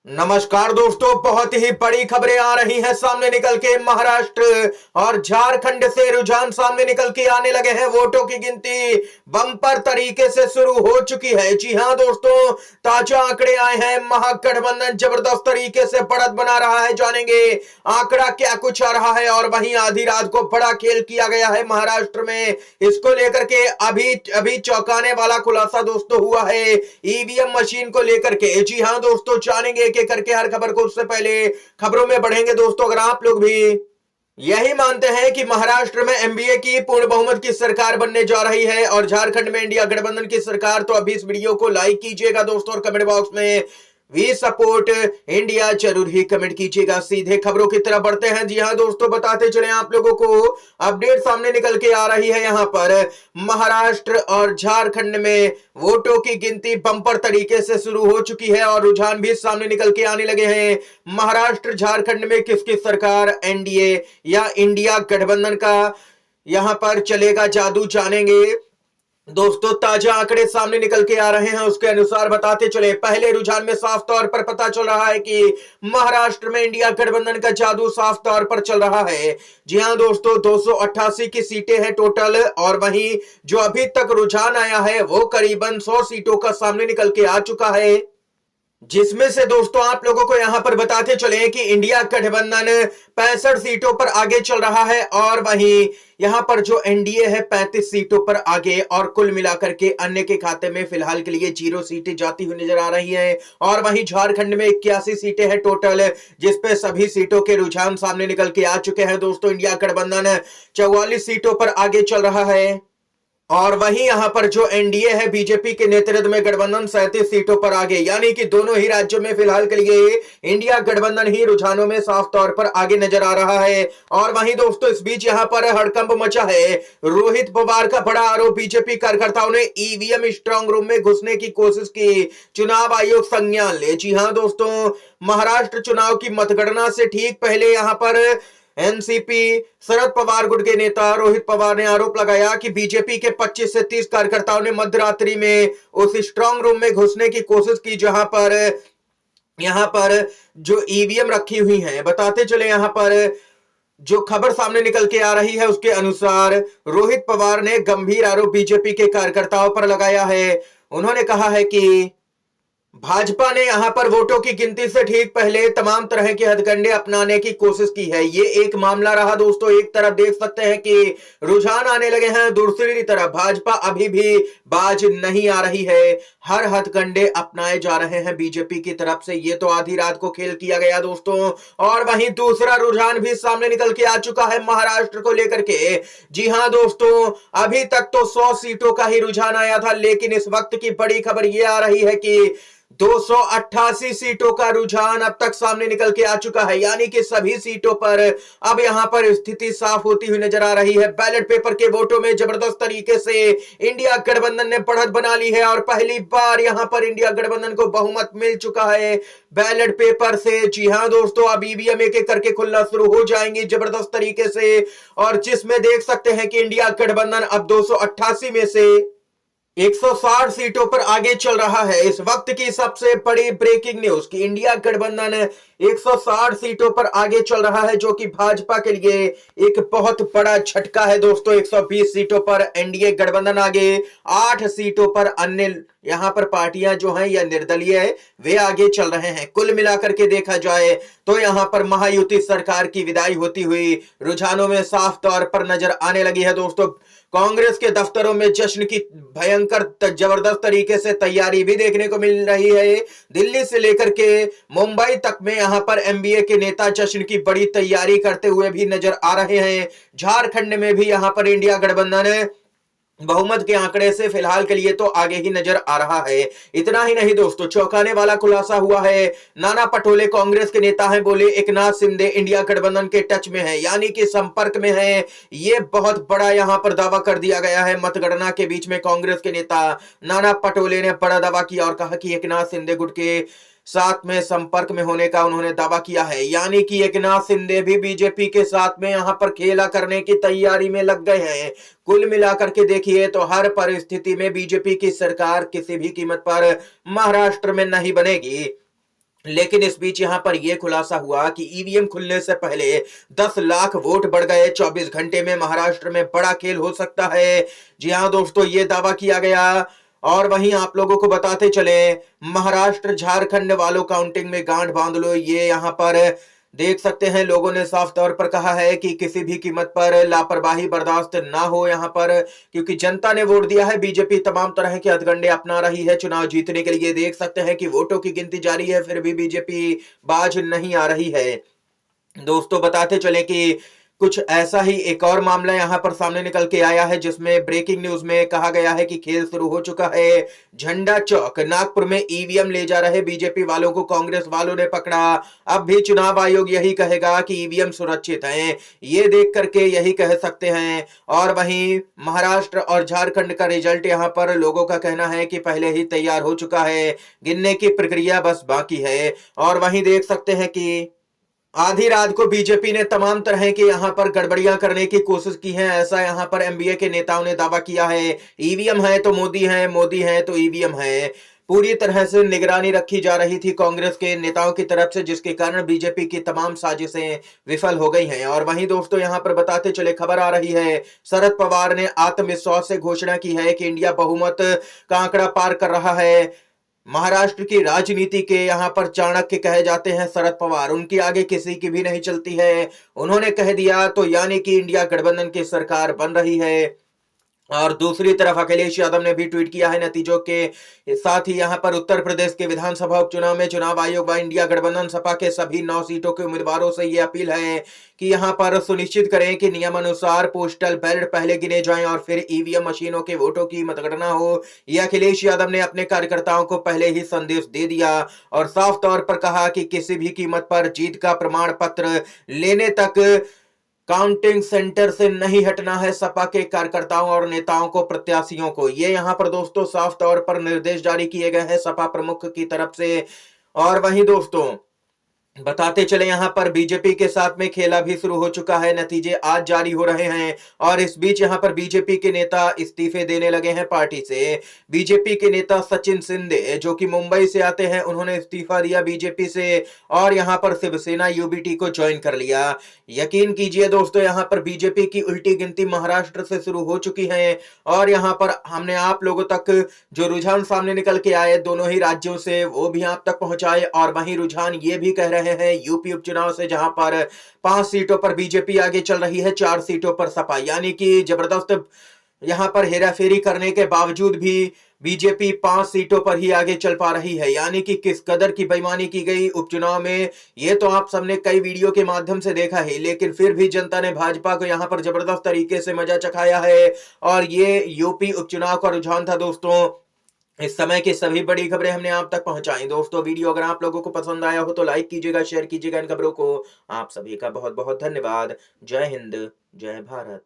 नमस्कार दोस्तों, बहुत ही बड़ी खबरें आ रही हैं सामने निकल के। महाराष्ट्र और झारखंड से रुझान सामने निकल के आने लगे हैं। वोटों की गिनती बम्पर तरीके से शुरू हो चुकी है। जी हां दोस्तों, ताजा आंकड़े आए हैं। महागठबंधन जबरदस्त तरीके से बढ़त बना रहा है। जानेंगे आंकड़ा क्या कुछ आ रहा है। और वहीं आधी रात को बड़ा खेल किया गया है महाराष्ट्र में। इसको लेकर के अभी अभी चौंकाने वाला खुलासा दोस्तों हुआ है ईवीएम मशीन को लेकर के। जी हां दोस्तों, जानेंगे एक एक करके हर खबर को। उससे पहले खबरों में बढ़ेंगे दोस्तों, अगर आप लोग भी यही मानते हैं कि महाराष्ट्र में एमबीए की पूर्ण बहुमत की सरकार बनने जा रही है और झारखंड में इंडिया गठबंधन की सरकार, तो अभी इस वीडियो को लाइक कीजिएगा दोस्तों और कमेंट बॉक्स में वी सपोर्ट इंडिया जरूर ही कमेंट कीजिएगा। सीधे खबरों की तरफ बढ़ते हैं। जी हां दोस्तों, बताते चले आप लोगों को अपडेट सामने निकल के आ रही है। यहां पर महाराष्ट्र और झारखंड में वोटों की गिनती बम्पर तरीके से शुरू हो चुकी है और रुझान भी सामने निकल के आने लगे हैं। महाराष्ट्र झारखंड में किसकी सरकार, एनडीए या इंडिया गठबंधन का यहां पर चलेगा जादू, जानेंगे दोस्तों। ताजा आंकड़े सामने निकल के आ रहे हैं, उसके अनुसार बताते चले। पहले रुझान में साफ तौर पर पता चल रहा है कि महाराष्ट्र में इंडिया गठबंधन का जादू साफ तौर पर चल रहा है। जी हां दोस्तों, 288 की सीटें हैं टोटल और वहीं जो अभी तक रुझान आया है वो करीबन 100 सीटों का सामने निकल के आ चुका है। जिसमें से दोस्तों आप लोगों को यहां पर बताते चले कि इंडिया गठबंधन 65 सीटों पर आगे चल रहा है और वहीं यहां पर जो एनडीए है 35 सीटों पर आगे, और कुल मिलाकर के अन्य के खाते में फिलहाल के लिए 0 सीटें जाती हुई नजर आ रही हैं। और वहीं झारखंड में 81 सीटें हैं टोटल, जिसपे सभी सीटों के रुझान सामने निकल के आ चुके हैं दोस्तों। इंडिया गठबंधन 44 सीटों पर आगे चल रहा है और वहीं यहां पर जो एनडीए है बीजेपी के नेतृत्व में गठबंधन 37 सीटों पर आगे, यानी कि दोनों ही राज्यों में फिलहाल के लिए इंडिया गठबंधन ही रुझानों में साफ तौर पर आगे नजर आ रहा है। और वहीं दोस्तों इस बीच यहां पर हड़कंप मचा है। रोहित पवार का बड़ा आरोप, बीजेपी कार्यकर्ताओं ने ईवीएम स्ट्रांग रूम में घुसने की कोशिश की, चुनाव आयोग संज्ञान ले। जी हां दोस्तों, महाराष्ट्र चुनाव की मतगणना से ठीक पहले यहां पर एनसीपी शरद पवार गुट के नेता रोहित पवार ने आरोप लगाया कि बीजेपी के 25 से 30 कार्यकर्ताओं ने मध्यरात्रि में उस स्ट्रांग रूम में घुसने की कोशिश की जहां पर जो ईवीएम रखी हुई है। बताते चले यहां पर जो खबर सामने निकल के आ रही है उसके अनुसार रोहित पवार ने गंभीर आरोप बीजेपी के कार्यकर्ताओं पर लगाया है। उन्होंने कहा है कि भाजपा ने यहां पर वोटों की गिनती से ठीक पहले तमाम तरह के हथकंडे अपनाने की कोशिश की है। ये एक मामला रहा दोस्तों। एक तरफ देख सकते हैं कि रुझान आने लगे हैं, दूसरी तरफ भाजपा अभी भी बाज नहीं आ रही है। हर हथकंडे अपनाए जा रहे हैं बीजेपी की तरफ से। ये तो आधी रात को खेल किया गया दोस्तों। और वहीं दूसरा रुझान भी सामने निकल के आ चुका है महाराष्ट्र को लेकर के। जी हां दोस्तों, अभी तक तो 100 सीटों का ही रुझान आया था, लेकिन इस वक्त की बड़ी खबर यह आ रही है कि 288 सीटों का रुझान अब तक सामने निकल के आ चुका है, यानी कि सभी सीटों पर अब यहां पर स्थिति साफ होती हुई नजर आ रही है। बैलेट पेपर के वोटों में जबरदस्त तरीके से इंडिया गठबंधन ने बढ़त बना ली है और पहली बार यहां पर इंडिया गठबंधन को बहुमत मिल चुका है बैलेट पेपर से। जी हां दोस्तों, अब ईवीएम एक एक करके खुलना शुरू हो जाएंगे जबरदस्त तरीके से, और जिसमें देख सकते हैं कि इंडिया गठबंधन अब 288 में से 160 सीटों पर आगे चल रहा है। इस वक्त की सबसे बड़ी ब्रेकिंग न्यूज कि इंडिया गठबंधन 160 सीटों पर आगे चल रहा है, जो कि भाजपा के लिए एक बहुत बड़ा झटका है दोस्तों। 120 सीटों पर एनडीए गठबंधन आगे, 8 सीटों पर अन्य यहां पर पार्टियां जो हैं या निर्दलीय है वे आगे चल रहे हैं। कुल मिलाकर के देखा जाए तो यहां पर महायुति सरकार की विदाई होती हुई रुझानों में साफ तौर पर नजर आने लगी है दोस्तों। कांग्रेस के दफ्तरों में जश्न की भयंकर जबरदस्त तरीके से तैयारी भी देखने को मिल रही है। दिल्ली से लेकर के मुंबई तक में यहां पर एमबीए के नेता जश्न की बड़ी तैयारी करते हुए भी नजर आ रहे हैं। झारखंड में भी यहां पर इंडिया गठबंधन बहुमत के आंकड़े से फिलहाल के लिए तो आगे ही नजर आ रहा है। इतना ही नहीं दोस्तों, चौंकाने वाला खुलासा हुआ है। नाना पटोले कांग्रेस के नेता हैं, बोले एकनाथ शिंदे इंडिया गठबंधन के टच में है, यानी कि संपर्क में है। ये बहुत बड़ा यहां पर दावा कर दिया गया है। मतगणना के बीच में कांग्रेस के नेता नाना पटोले ने बड़ा दावा किया और कहा कि एकनाथ शिंदे गुट के साथ में संपर्क में होने का उन्होंने दावा किया है, यानी कि एकनाथ शिंदे भी बीजेपी के साथ में यहां पर खेला करने की तैयारी में लग गए हैं। कुल मिलाकर के देखिए तो हर परिस्थिति में बीजेपी की सरकार किसी भी कीमत पर महाराष्ट्र में नहीं बनेगी। लेकिन इस बीच यहां पर यह खुलासा हुआ कि ईवीएम खुलने से पहले 10 लाख वोट बढ़ गए। 24 घंटे में महाराष्ट्र में बड़ा खेल हो सकता है। जी हां दोस्तों, यह दावा किया गया। और वहीं आप लोगों को बताते चले, महाराष्ट्र झारखंड वालों काउंटिंग में गांठ बांध लो। ये यहां पर देख सकते हैं, लोगों ने साफ तौर पर कहा है कि किसी भी कीमत पर लापरवाही बर्दाश्त ना हो यहां पर, क्योंकि जनता ने वोट दिया है। बीजेपी तमाम तरह के हथकंडे अपना रही है चुनाव जीतने के लिए। देख सकते हैं कि वोटों की गिनती जारी है, फिर भी बीजेपी बाज नहीं आ रही है। दोस्तों बताते चले कि कुछ ऐसा ही एक और मामला यहां पर सामने निकल के आया है, जिसमें ब्रेकिंग न्यूज में कहा गया है कि खेल शुरू हो चुका है। झंडा चौक नागपुर में ईवीएम ले जा रहे बीजेपी वालों को कांग्रेस वालों ने पकड़ा। अब भी चुनाव आयोग यही कहेगा कि ईवीएम सुरक्षित हैं, ये देख करके यही कह सकते हैं। और वहीं महाराष्ट्र और झारखंड का रिजल्ट यहां पर लोगों का कहना है कि पहले ही तैयार हो चुका है, गिनने की प्रक्रिया बस बाकी है। और वहीं देख सकते हैं कि आधी रात को बीजेपी ने तमाम तरह की यहां पर गड़बड़ियां करने की कोशिश की है, ऐसा यहां पर एमबीए के नेताओं ने दावा किया है। ईवीएम है तो मोदी है, मोदी है तो ईवीएम है। पूरी तरह से निगरानी रखी जा रही थी कांग्रेस के नेताओं की तरफ से, जिसके कारण बीजेपी की तमाम साजिशें विफल हो गई हैं। और वहीं दोस्तों यहां पर बताते चले, खबर आ रही है, शरद पवार ने आत्मविश्वास से घोषणा की है कि इंडिया बहुमत का आंकड़ा पार कर रहा है। महाराष्ट्र की राजनीति के यहां पर चाणक्य कहे जाते हैं शरद पवार, उनकी आगे किसी की भी नहीं चलती है। उन्होंने कह दिया तो यानी कि इंडिया गठबंधन की सरकार बन रही है। और दूसरी तरफ अखिलेश यादव ने भी ट्वीट किया है नतीजों के साथ ही यहां पर उत्तर प्रदेश के विधानसभा उपचुनाव में चुनाव आयोग व इंडिया गठबंधन सपा के सभी 9 सीटों के उम्मीदवारों से यह अपील है कि यहां पर सुनिश्चित करें कि नियमानुसार पोस्टल बैलेट पहले गिने जाएं और फिर ईवीएम मशीनों के वोटों की मतगणना हो। यह अखिलेश यादव ने अपने कार्यकर्ताओं को पहले ही संदेश दे दिया और साफ तौर पर कहा कि किसी भी कीमत पर जीत का प्रमाण पत्र लेने तक काउंटिंग सेंटर से नहीं हटना है सपा के कार्यकर्ताओं और नेताओं को, प्रत्याशियों को। ये यहां पर दोस्तों साफ तौर पर निर्देश जारी किए गए हैं सपा प्रमुख की तरफ से। और वहीं दोस्तों बताते चले, यहां पर बीजेपी के साथ में खेला भी शुरू हो चुका है। नतीजे आज जारी हो रहे हैं और इस बीच यहां पर बीजेपी के नेता इस्तीफे देने लगे हैं पार्टी से। बीजेपी के नेता सचिन शिंदे जो कि मुंबई से आते हैं, उन्होंने इस्तीफा दिया बीजेपी से और यहां पर शिवसेना यूबीटी को ज्वाइन कर लिया। यकीन कीजिए दोस्तों, यहां पर बीजेपी की उल्टी गिनती महाराष्ट्र से शुरू हो चुकी है और यहां पर हमने आप लोगों तक जो रुझान सामने निकल के आए दोनों ही राज्यों से, वो भी आप तक पहुंचाए। और वहीं रुझान ये भी कह रहे हैं यूपी उपचुनाव से, जहां पर 5 सीटों पर बीजेपी आगे चल रही है, 4 सीटों पर सपा, यानी कि जबरदस्त यहां पर हेराफेरी करने के बावजूद भी बीजेपी 5 सीटों पर ही आगे चल पा रही है। यानी कि किस कदर की बेईमानी की गई उपचुनाव में, ये तो आप सबने कई वीडियो के माध्यम से देखा है। लेकिन फिर भी जनता ने भाजपा को यहां पर जबरदस्त तरीके से मजा चखाया है और ये यूपी उपचुनाव का रुझान था दोस्तों। इस समय की सभी बड़ी खबरें हमने आप तक पहुंचाई। दोस्तों वीडियो अगर आप लोगों को पसंद आया हो तो लाइक कीजिएगा, शेयर कीजिएगा इन खबरों को। आप सभी का बहुत बहुत धन्यवाद। जय हिंद, जय भारत।